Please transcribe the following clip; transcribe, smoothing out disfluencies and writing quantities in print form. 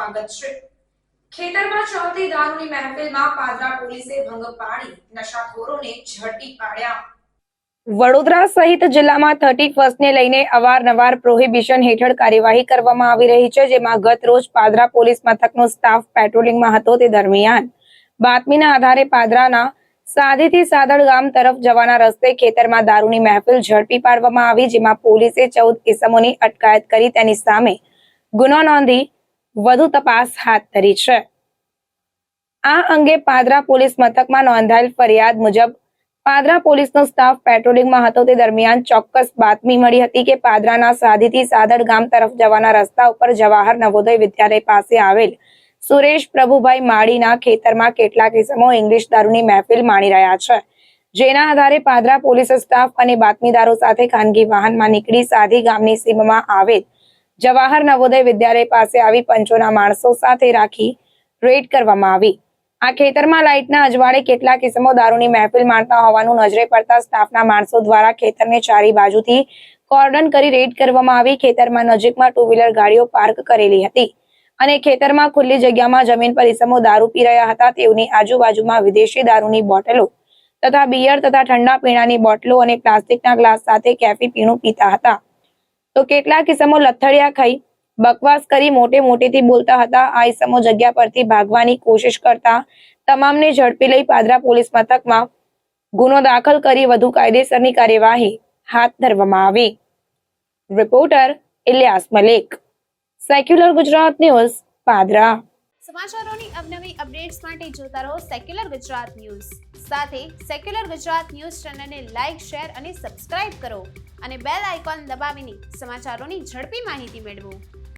સ્વાગત છે। ખેતરમાં ચાલતી દારૂની મહેફિલમાં પાદરા પોલીસે ભંગ પાડી નશાખોરોને ઝડપી પાડ્યા। વડોદરા સહિત જિલ્લામાં 31 ને લઈને અવારનવાર પ્રોહિબિશન હેઠળ કાર્યવાહી કરવામાં આવી રહી છે, જેમાં ગત રોજ પાદરા પોલીસ મથકનો સ્ટાફ પેટ્રોલિંગમાં હતો તે દરમિયાન બાતમીના આધારે પાદરાના સાધીથી સાદડ ગામ તરફ જવાના રસ્તે ખેતરમાં દારૂની મહેફિલ ઝડપી પાડવામાં આવી, જેમાં પોલીસે 14 ઇસમોની અટકાયત કરી તેની સામે ગુનો નોંધી વધુ તપાસ હાથ ધરી છે। આ અંગે પાદરા પોલીસ મથકમાં નોંધાયેલ ફરિયાદ મુજબ પાદરા પોલીસનો સ્ટાફ પેટ્રોલિંગમાં હતો તે દરમિયાન ચોક્કસ બાતમી મળી હતી કે પાદરાના સાધીથી સાદડ ગામ તરફ જવાના રસ્તા ઉપર જવાહર નવોદય વિદ્યાલય પાસે આવેલ સુરેશ પ્રભુભાઈ માળીના ખેતરમાં કેટલાક ઇસમો ઇંગ્લિશ દારૂની મહેફિલ માણી રહ્યા છે, જેના આધારે પાદરા પોલીસ સ્ટાફ અને બાતમીદારો સાથે ખાનગી વાહનમાં નીકળી સાધી ગામની સીમમાં આવેલ જવાહર નવોદય વિદ્યાલય પાસે આવી પંચોના માણસો સાથે રાખી રેડ કરવામાં આવી। આ ખેતરમાં લાઇટના અજવાળે કેટલાક ઇસમો દારૂની મહેફિલ માણતા હોવાનું નજરે પડતા સ્ટાફના માણસો દ્વારા ખેતરને ચારે બાજુથી કોર્ડન કરી રેડ કરવામાં આવી। ખેતરમાં નજીકમાં ટુ વ્હીલર ગાડીઓ પાર્ક કરેલી હતી અને ખેતરમાં ખુલ્લી જગ્યામાં જમીન પર ઇસમો દારૂ પી રહ્યા હતા। તેઓની આજુબાજુમાં વિદેશી દારૂની બોટલો તથા બિયર તથા ઠંડા પીણાની બોટલો અને પ્લાસ્ટિકના ગ્લાસ સાથે કેફી પીણું પીતા હતા, તો કેટલાક ઇસમો લથડિયા ખાઈ બકવાસ કરી મોટેથી બોલતા હતા। આ ઇસમો જગ્યા પરથી ભાગવાની કોશિશ કરતા તમામને ઝડપી લઈ પાદરા પોલીસ મથકમાં ગુનો દાખલ કરી વધુ કાયદેસરની કાર્યવાહી હાથ ધરવામાં આવી। Reporter Ilyas Malik, secular Gujarat news, Padra. સમાચારોની અવનવી અપડેટ્સ માટે જોતા રહો સેક્યુલર ગુજરાત ન્યૂઝ। સાથે સેક્યુલર ગુજરાત ન્યૂઝ ચેનલને લાઇક, શેર અને સબસ્ક્રાઇબ કરો અને બેલ આઇકોન દબાવીને સમાચારોની ઝડપી માહિતી મેળવો।